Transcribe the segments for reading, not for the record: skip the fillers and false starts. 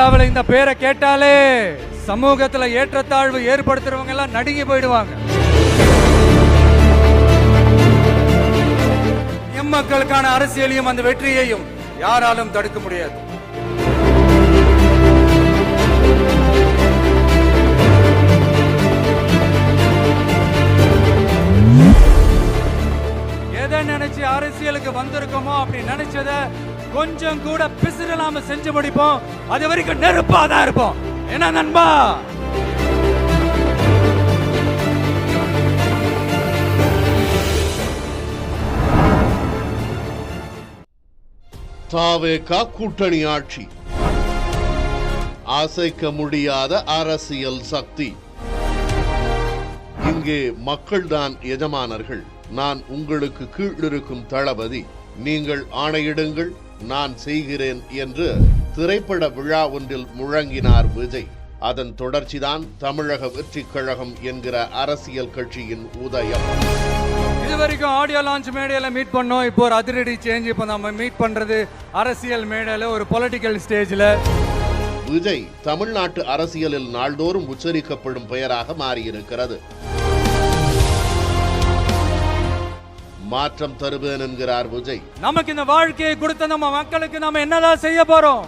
இந்தியாவில் இந்த பேரை கேட்டாலே சமூகத்துல ஏற்றத்தாழ்வு ஏற்படுத்துறவங்க எல்லாம் நடுங்கி போயிடுவாங்க. எம்மக்களுக்கான அரசியலையும் அந்த வெற்றியையும் யாராலும் தடுக்க முடியாது. எதை நினைச்சு அரசியலுக்கு வந்திருக்கோமோ அப்படி நினைச்சத கொஞ்சம் கூட பிசிறலாம செஞ்சு முடிப்போம். அது வரைக்கும் நெருப்பா தான் இருப்போம். என்ன நண்பா? தாவேகா கூட்டணி ஆட்சி, அசைக்க முடியாத அரசியல் சக்தி. இங்கே மக்கள்தான் எஜமானர்கள். நான் உங்களுக்கு கீழ் இருக்கும் தளபதி. நீங்கள் ஆணையிடுங்கள், நான் செய்கிறேன் என்று திரைப்பட விழா ஒன்றில் முழங்கினார் விஜய். அதன் தொடர்ச்சிதான் தமிழக வெற்றி கழகம் என்கிற அரசியல் கட்சியின் உதயம். இதுவரைக்கும் ஆடியோ லான்ச் மேடையில மீட் பண்ணோம். இப்போ ஒரு அதிரடி சேஞ்ச். இப்போ நம்ம மீட் பண்றது அரசியல் மேடையில, ஒரு பொலிட்டிக்கல் ஸ்டேஜ்ல. விஜய் தமிழ்நாட்டு அரசியலில் நாள்தோறும் உச்சரிக்கப்படும் பெயராக மாறியிருக்கிறது. மாற்றம் தருவேன் என்கிறார் விஜய். நமக்கு இந்த வாழ்க்கையை கொடுத்த நம்ம மக்களுக்கு நம்ம என்னதான் செய்ய போறோம்?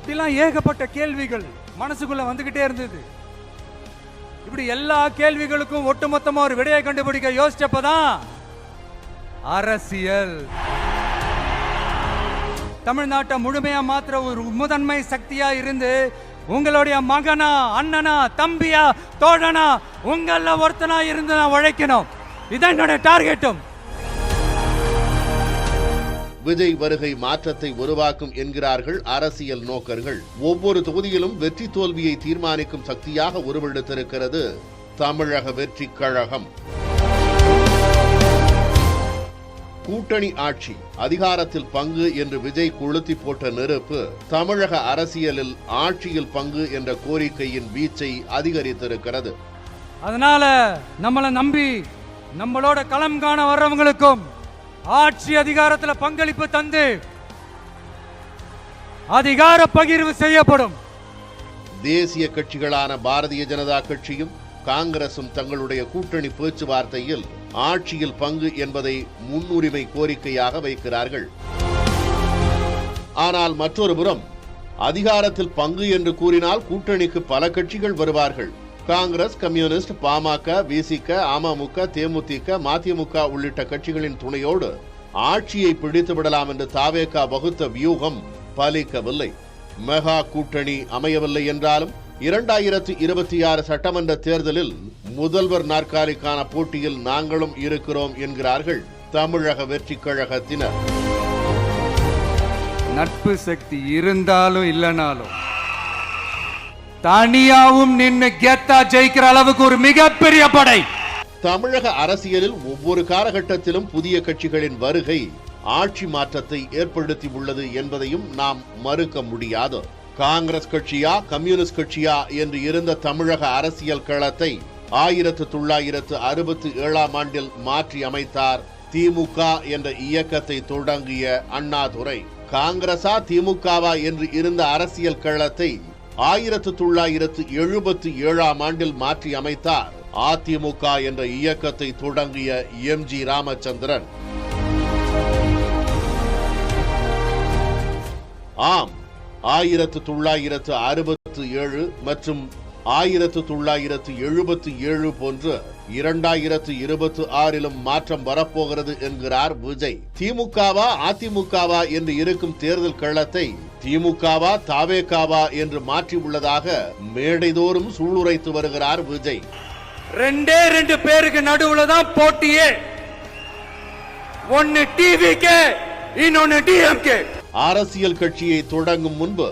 இதெல்லாம் ஏகப்பட்ட கேள்விகள் மனசுக்குள்ள வந்துகிட்டே இருந்தது. இப்படி எல்லா கேள்விகளுக்கும் ஒட்டுமொத்தமா ஒரு விடையை கண்டுபிடிக்க யோசிச்சப்பதான் அரசியல். தமிழ்நாட்டை முழுமையா மாத்திர ஒரு முதன்மை சக்தியா இருந்து உங்களுடைய மகனா, அண்ணனா, தம்பியா, தோழனா, உங்கள ஒருத்தனா இருந்து நான் உழைக்கணும். இதான் என்னுடைய டார்கெட்டும். விஜய் வருகை மாற்றத்தை உருவாக்கும் என்கிறார்கள் அரசியல் நோக்கர்கள். ஒவ்வொரு தொகுதியிலும் வெற்றி தோல்வியை தீர்மானிக்கும் சக்தியாக உருவெடுத்திருக்கிறது தமிழக வெற்றி கழகம். கூட்டணி ஆட்சி, அதிகாரத்தில் பங்கு என்று விஜய் கொளுத்தி போட்ட நெருப்பு தமிழக அரசியலில் ஆட்சியில் பங்கு என்ற கோரிக்கையின் வீச்சை அதிகரித்திருக்கிறது. அதனால நம்மளை நம்பி நம்மளோட களம் காண வர்றவங்களுக்கும் ஆட்சி அதிகாரத்துல பங்களிப்பு தந்து அதிகார பகிர்வு செய்யப்படும். தேசிய கட்சிகளான பாரதிய ஜனதா கட்சியும் காங்கிரசும் தங்களுடைய கூட்டணி பேச்சுவார்த்தையில் ஆட்சியில் பங்கு என்பதை முன்னுரிமை கோரிக்கையாக வைக்கிறார்கள். ஆனால் மற்றொரு புறம் அதிகாரத்தில் பங்கு என்று கூறினால் கூட்டணிக்கு பல கட்சிகள் வருவார்கள். காங்கிரஸ், கம்யூனிஸ்ட், பாமக, விசிக, அமமுக, தேமுதிக, மதிமுக உள்ளிட்ட கட்சிகளின் துணையோடு ஆட்சியை பிடித்து விடலாம் என்று தாவேகா வகுத்த வியூகம் பலிக்கவில்லை. மெகா கூட்டணி அமையவில்லை என்றாலும் 2026 சட்டமன்ற தேர்தலில் முதல்வர் நாற்காலிக்கான போட்டியில் நாங்களும் இருக்கிறோம் என்கிறார்கள் தமிழக வெற்றி கழகத்தினர். நட்பு சக்தி இருந்தாலும் இல்லனாலும் தனியாவும் நின்னு கெத்தா ஜெயிக்கிற அளவுக்கு ஒரு மிகப்பெரிய படை. தமிழக அரசியலில் ஒவ்வொரு காலகட்டத்திலும் புதிய கட்சிகளின் வருகை ஆட்சி மாற்றத்தை ஏற்படுத்தி உள்ளது என்பதையும் நாம் மறுக்க முடியாது. காங்கிரஸ் கட்சியா, கம்யூனிஸ்ட் கட்சியா என்று இருந்த தமிழக அரசியல் களத்தை 1967ஆம் ஆண்டில் மாற்றி அமைத்தார் திமுக என்ற இயக்கத்தை தொடங்கிய அண்ணாதுரை. காங்கிரசா திமுகவா என்று இருந்த அரசியல் களத்தை 1977ஆம் ஆண்டில் மாற்றி அமைத்தார் அதிமுக என்ற இயக்கத்தை தொடங்கிய எம்.ஜி. ராமச்சந்திரன். ஆம், 1967 மற்றும் 1977 போன்று 2026லும் மாற்றம் வரப்போகிறது என்கிறார் விஜய். திமுகவா அதிமுகவா என்று இருக்கும் தேர்தல் களத்தை திமுகவா தாவேகாவா என்று மாற்றி உள்ளதாக மேடைதோறும் சூளுரைத்து வருகிறார் விஜய். ரெண்டு பேருக்கு நடுவுல தான் போட்டியே. ஒன்னு டிவிகே, இன்னொன்னு டிஎம்கே. அரசியல் கட்சியை தொடங்கும் முன்பு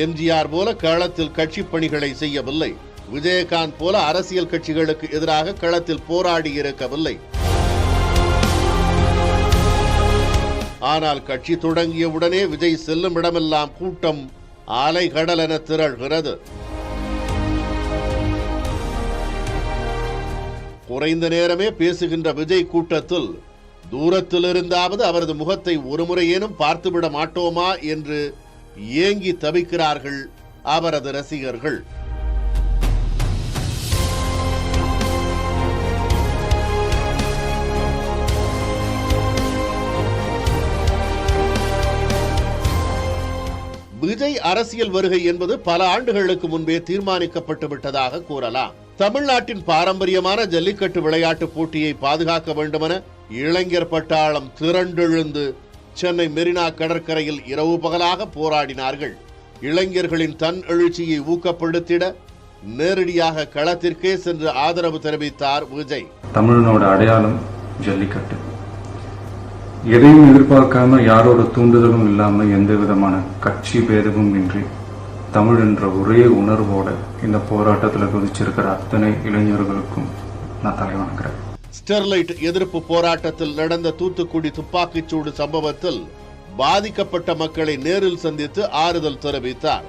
எம்ஜிஆர் போல களத்தில் கட்சி பணிகளை செய்யவில்லை. விஜயகாந்த் போல அரசியல் கட்சிகளுக்கு எதிராக களத்தில் போராடி இருக்கவில்லை. ஆனால் கட்சி தொடங்கிய உடனே விஜய் செல்லும் இடமெல்லாம் கூட்டம் அலைகடல் என திரள்கிறது. குறைந்த நேரமே பேசுகின்ற விஜய் கூட்டத்தில் தூரத்தில் இருந்தாவது அவரது முகத்தை ஒருமுறையேனும் பார்த்துவிட மாட்டோமா என்று ஏங்கி தவிக்கிறார்கள் அவரது ரசிகர்கள். விஜய் அரசியல் வருகை என்பது பல ஆண்டுகளுக்கு முன்பே தீர்மானிக்கப்பட்டு விட்டதாக கூறலாம். தமிழ்நாட்டின் பாரம்பரியமான ஜல்லிக்கட்டு விளையாட்டு போட்டியை பாதுகாக்க வேண்டுமென இளைஞர் பட்டாளம் திரண்டெழுந்து சென்னை மெரினா கடற்கரையில் இரவு பகலாக போராடினார்கள். இளைஞர்களின் தன் எழுச்சியை ஊக்கப்படுத்திட நேரடியாக களத்திற்கே சென்று ஆதரவு தெரிவித்தார் விஜய். தமிழனோட அடையாளம் ஜல்லிக்கட்டு. எதையும் எதிர்பார்க்காம, யாரோட தூண்டுதலும் இல்லாம, எந்த விதமான கட்சி பேதமும் இன்றி தமிழ் என்ற ஒரே உணர்வோட இந்த போராட்டத்தில் குதிச்சிருக்கிற அத்தனை இளைஞர்களுக்கும் நான் தலைவணங்குறேன். ஸ்டெர்லைட் எதிர்ப்பு போராட்டத்தில் நடந்த தூத்துக்குடி துப்பாக்கிச்சூடு சம்பவத்தில் பாதிக்கப்பட்ட மக்களை நேரில் சந்தித்து ஆறுதல் தெரிவித்தார்.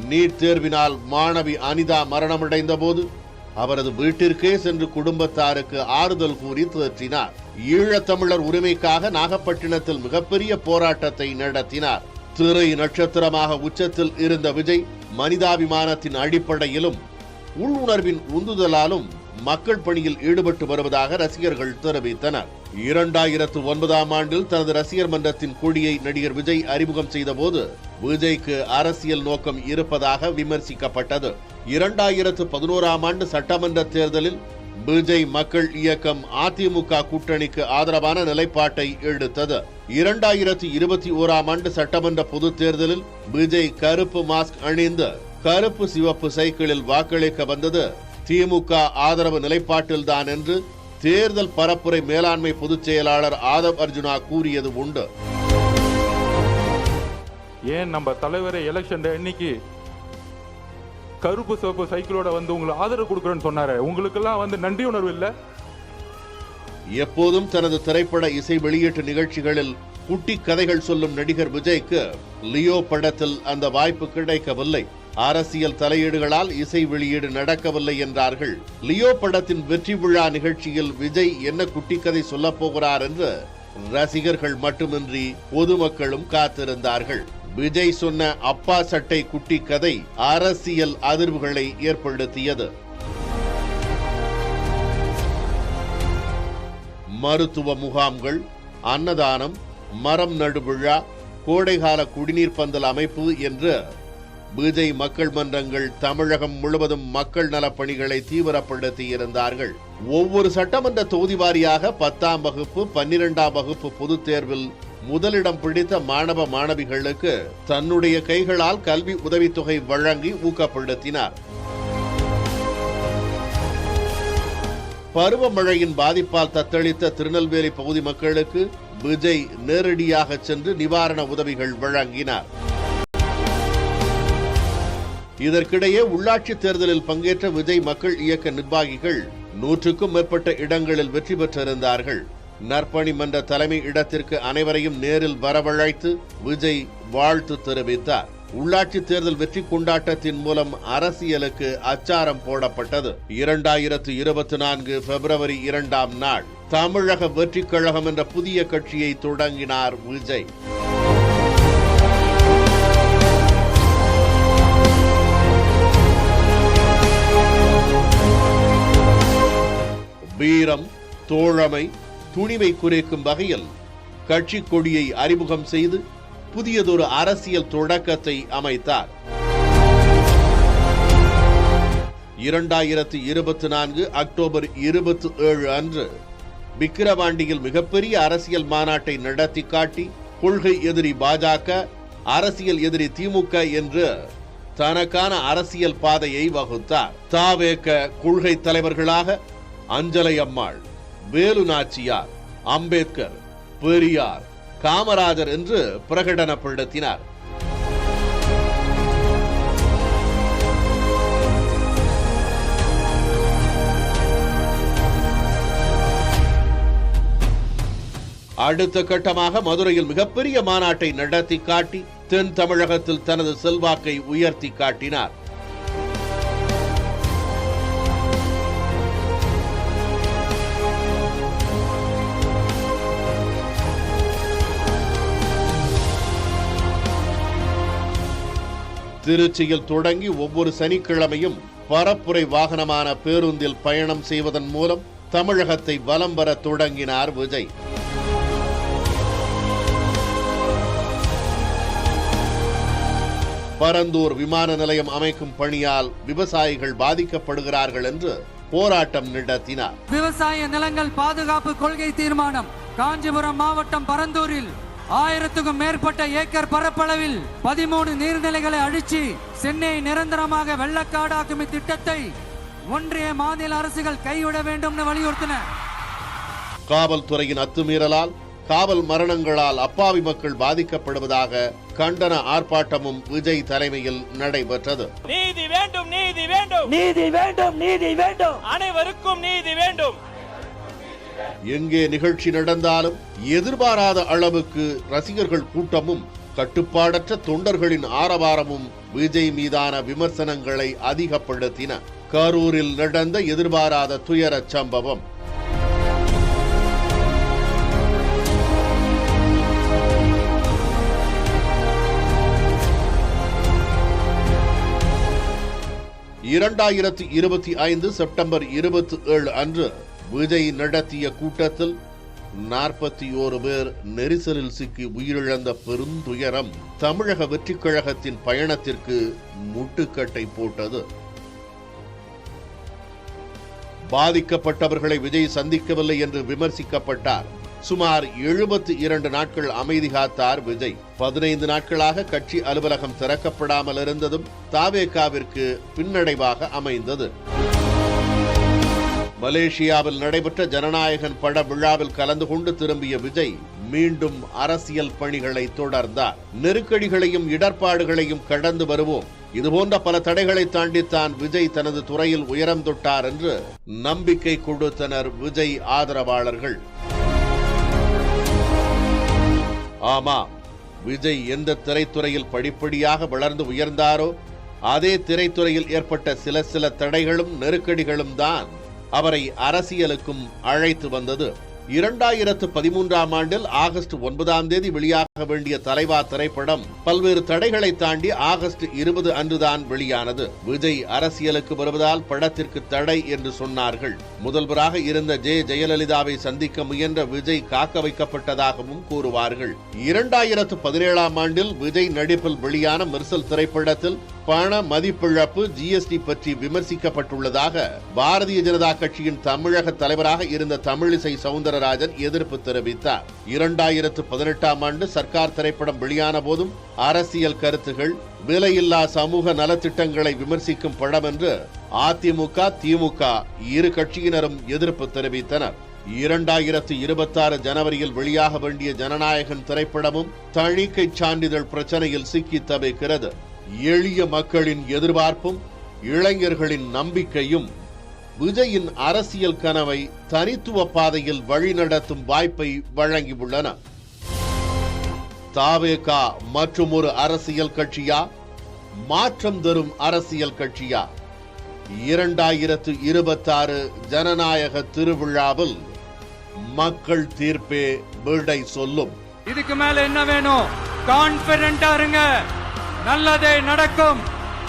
நீட் தேர்வினால் மாணவி அனிதா மரணமடைந்த போது அவரது வீட்டிற்கே சென்று குடும்பத்தாருக்கு ஆறுதல் கூறி தேற்றினார். ஈழத்தமிழர் உரிமைக்காக நாகப்பட்டினத்தில் மிகப்பெரிய போராட்டத்தை நடத்தினார். திரை நட்சத்திரமாக உச்சத்தில் இருந்த விஜய் மனிதாபிமானத்தின் அடிப்படையிலும் உள்ளுணர்வின் உந்துதலாலும் மக்கள் பணியில் ஈடுபட்டு வருவதாக ரசிகர்கள் தெரிவித்தனர். 2009ஆம் ஆண்டில் தனது ரசிகர் மன்றத்தின் கொடியை நடிகர் விஜய் அறிமுகம் செய்த போது விஜய்க்கு அரசியல் நோக்கம் இருப்பதாக விமர்சிக்கப்பட்டது. 2011ஆம் ஆண்டு சட்டமன்ற தேர்தலில் விஜய் மக்கள் இயக்கம் அதிமுக கூட்டணிக்கு ஆதரவான நிலைப்பாட்டை எடுத்தது. 2021ஆம் ஆண்டு சட்டமன்ற பொதுத் தேர்தலில் விஜய் கருப்பு மாஸ்க் அணிந்து கருப்பு சிவப்பு சைக்கிளில் வாக்களிக்க வந்தது திமுக ஆதரவு நிலைப்பாட்டில்தான் என்று தேர்தல் பரப்புரை மேலாண்மை பொதுச் செயலாளர் ஆதவ் அர்ஜுனா கூறியது உண்டு. ஏன் நம்ம தலைவரை எலெக்ஷன் இன்னைக்கு கருப்பு சிவப்பு சைக்கிளோட வந்து உங்களுக்கு ஆதரவு கொடுக்குறேன்னு சொன்னாரு. உங்களுக்கெல்லாம் நன்றி உணர்வு இல்ல? எப்போதும் தனது திரைப்பட இசை வெளியீட்டு நிகழ்ச்சிகளில் குட்டி கதைகள் சொல்லும் நடிகர் விஜய்க்கு லியோ படத்தில் அந்த வாய்ப்பு கிடைக்கவில்லை. அரசியல் தலையீடுகளால் இசை வெளியீடு நடக்கவில்லை என்றார்கள். லியோ படத்தின் வெற்றி விழா நிகழ்ச்சியில் விஜய் என்ன குட்டி கதை சொல்ல போகிறார் என்று ரசிகர்கள் மட்டுமின்றி பொதுமக்களும் காத்திருந்தார்கள். விஜய் சொன்ன அப்பா சட்டை குட்டி கதை அரசியல் அதிர்வுகளை ஏற்படுத்தியது. மருத்துவ முகாம்கள், அன்னதானம், மரம் நடு விழா, கோடைகால குடிநீர் பந்தல் அமைப்பு என்று விஜய் மக்கள் மன்றங்கள் தமிழகம் முழுவதும் மக்கள் நலப் பணிகளை தீவிரப்படுத்தி இருந்தார்கள். ஒவ்வொரு சட்டமன்ற தொகுதி வாரியாக 10ஆம் வகுப்பு 12ஆம் வகுப்பு பொதுத் தேர்வில் முதலிடம் பிடித்த மாணவ மாணவிகளுக்கு தன்னுடைய கைகளால் கல்வி உதவித்தொகை வழங்கி ஊக்கப்படுத்தினார். பருவமழையின் பாதிப்பால் தத்தளித்த திருநெல்வேலி பகுதி மக்களுக்கு விஜய் நேரடியாக சென்று நிவாரண உதவிகள் வழங்கினார். இதற்கிடையே உள்ளாட்சி தேர்தலில் பங்கேற்ற விஜய் மக்கள் இயக்க நிர்வாகிகள் 100க்கும் மேற்பட்ட இடங்களில் வெற்றி பெற்றிருந்தார்கள். நற்பணி மன்ற தலைமை இடத்திற்கு அனைவரையும் நேரில் வரவழைத்து விஜய் வாழ்த்து தெரிவித்தார். உள்ளாட்சி தேர்தல் வெற்றி கொண்டாட்டத்தின் மூலம் அரசியலுக்கு அச்சாரம் போடப்பட்டது. 2024 பிப்ரவரி 2ஆம் நாள் தமிழக வெற்றி கழகம் என்ற புதிய கட்சியை தொடங்கினார் விஜய். வீரம், தோழமை, துணிவை குறைக்கும் வகையில் கட்சி கொடியை அறிமுகம் செய்து புதியதொரு அரசியல் தொடக்கத்தை அமைத்தார். 2024 அக்டோபர் 27 அன்று விக்கிரவாண்டியில் மிகப்பெரிய அரசியல் மாநாட்டை நடத்தி காட்டி கொள்கை எதிரி பாஜக, அரசியல் எதிரி திமுக என்று தனக்கான அரசியல் பாதையை வகுத்தார். தாவேக கொள்கை தலைவர்களாக அஞ்சலை அம்மாள், வேலு நாச்சியார், அம்பேத்கர், பெரியார், காமராஜர் என்று பிரகடனப்படுத்தினார். அடுத்த கட்டமாக மதுரையில் மிகப்பெரிய மாநாட்டை நடத்தி காட்டி தென் தமிழகத்தில் தனது செல்வாக்கை உயர்த்தி காட்டினார். திருச்சியில் தொடங்கி ஒவ்வொரு சனிக்கிழமையும் பரப்புரை வாகனமான பேருந்தில் பயணம் செய்வதன் மூலம் தமிழகத்தை வலம் வர தொடங்கினார் விஜய். பரந்தூர் விமான நிலையம் அமைக்கும் பணியால் விவசாயிகள் பாதிக்கப்படுகிறார்கள் என்று போராட்டம் நடத்தினார். விவசாய நிலங்கள் பாதுகாப்பு கொள்கை தீர்மானம் காஞ்சிபுரம் மாவட்டம் பரந்தூரில் 1000க்கும் மேற்பட்ட ஏக்கர் பரப்பளவில் 13 நீர்நிலைகளை அழிச்சு சென்னையை நிரந்தரமாக வெள்ளக்காடாக்கும் இத்திட்டத்தை ஒன்றிய மாநில அரசுகள் கைவிட வேண்டும் வலியுறுத்தின. காவல்துறையின் அத்துமீறலால் காவல் மரணங்களால் அப்பாவி மக்கள் பாதிக்கப்படுவதாக கண்டன ஆர்ப்பாட்டமும் விஜய் தலைமையில் நடைபெற்றது. நீதி வேண்டும், நீதி வேண்டும், நீதி வேண்டும், நீதி வேண்டும், அனைவருக்கும் நீதி வேண்டும். எங்கே நிகழ்ச்சி நடந்தாலும் எதிர்பாராத அளவுக்கு ரசிகர்கள் கூட்டமும் கட்டுப்பாடற்ற தொண்டர்களின் ஆரவாரமும் விஜய் மீதான விமர்சனங்களை அதிகப்படுத்தின. கரூரில் நடந்த எதிர்பாராத துயர சம்பவம். செப்டம்பர் 27 அன்று விஜய் நடத்திய கூட்டத்தில் 41 பேர் நெரிசலில் சிக்கி உயிரிழந்த பெருந்துயரம் தமிழக வெற்றிக் கழகத்தின் பயணத்திற்கு முட்டுக்கட்டை போட்டது. பாதிக்கப்பட்டவர்களை விஜய் சந்திக்கவில்லை என்று விமர்சிக்கப்பட்டார். சுமார் 72 நாட்கள் அமைதி காத்தார் விஜய். 15 நாட்களாக கட்சி அலுவலகம் திறக்கப்படாமல் இருந்ததும் தாவேகாவிற்கு பின்னடைவாக அமைந்தது. மலேசியாவில் நடைபெற்ற ஜனநாயகன் பட விழாவில் கலந்து கொண்டு திரும்பிய விஜய் மீண்டும் அரசியல் பணிகளை தொடர்ந்தார். நெருக்கடிகளையும் இடர்பாடுகளையும் கடந்து வருவோம், இதுபோன்ற பல தடைகளை தாண்டித்தான் விஜய் தனது துறையில் உயரம் தொட்டார் என்று நம்பிக்கை கொடுத்தனர் விஜய் ஆதரவாளர்கள். ஆமாம், விஜய் எந்த திரைத்துறையில் படிப்படியாக வளர்ந்து உயர்ந்தாரோ அதே திரைத்துறையில் ஏற்பட்ட சில தடைகளும் நெருக்கடிகளும் தான் அவரை அரசியலுக்கும் அழைத்து வந்தது. 2013ஆம் ஆண்டில் ஆகஸ்ட் 9ஆம் தேதி வெளியாக வேண்டிய தலைவா திரைப்படம் பல்வேறு தடைகளை தாண்டி ஆகஸ்ட் 20 அன்றுதான் வெளியானது. விஜய் அரசியலுக்கு வருவதால் படத்திற்கு தடை என்று சொன்னார்கள். முதல்வராக இருந்த ஜெயலலிதாவை சந்திக்க முயன்ற விஜய் காக்க வைக்கப்பட்டதாகவும் கூறுவார்கள். 2017ஆம் ஆண்டில் விஜய் நடிப்பில் வெளியான மெர்சல் திரைப்படத்தில் பண மதிப்பிழப்பு ஜிஎஸ்டி பற்றி விமர்சிக்கப்பட்டுள்ளதாக பாரதிய ஜனதா கட்சியின் தமிழக தலைவராக இருந்த தமிழிசை சவுந்தரராஜன் எதிர்ப்பு தெரிவித்தார். 2018ஆம் ஆண்டு சர்க்கார் திரைப்படம் வெளியான போதும் அரசியல் கருத்துகள், விலையில்லா சமூக நலத்திட்டங்களை விமர்சிக்கும் படம் என்று அதிமுக, திமுக இரு கட்சியினரும் எதிர்ப்பு தெரிவித்தனர். 2026 ஜனவரியில் வெளியாக வேண்டிய ஜனநாயகன் திரைப்படமும் தணிக்கை சான்றிதழ் பிரச்சனையில் சிக்கி தவிக்கிறது. எளிய மக்களின் எதிர்பார்ப்பும் இளைஞர்களின் நம்பிக்கையும் விஜயின் அரசியல் கனவை தனித்துவ பாதையில் வழிநடத்தும் வாய்ப்பை வழங்கியுள்ளன. தாவேகா மற்றும் ஒரு அரசியல் கட்சியா, மாற்றம் தரும் அரசியல் கட்சியா? 2026 ஜனநாயக திருவிழாவில் மக்கள் தீர்ப்பே விடை சொல்லும். இதுக்கு மேல என்ன வேணும்? கான்பிடென்டா இருங்க, நல்லதே நடக்கும்,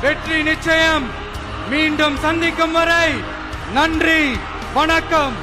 வெற்றி நிச்சயம். மீண்டும் சந்திக்கும் வரை நன்றி, வணக்கம்.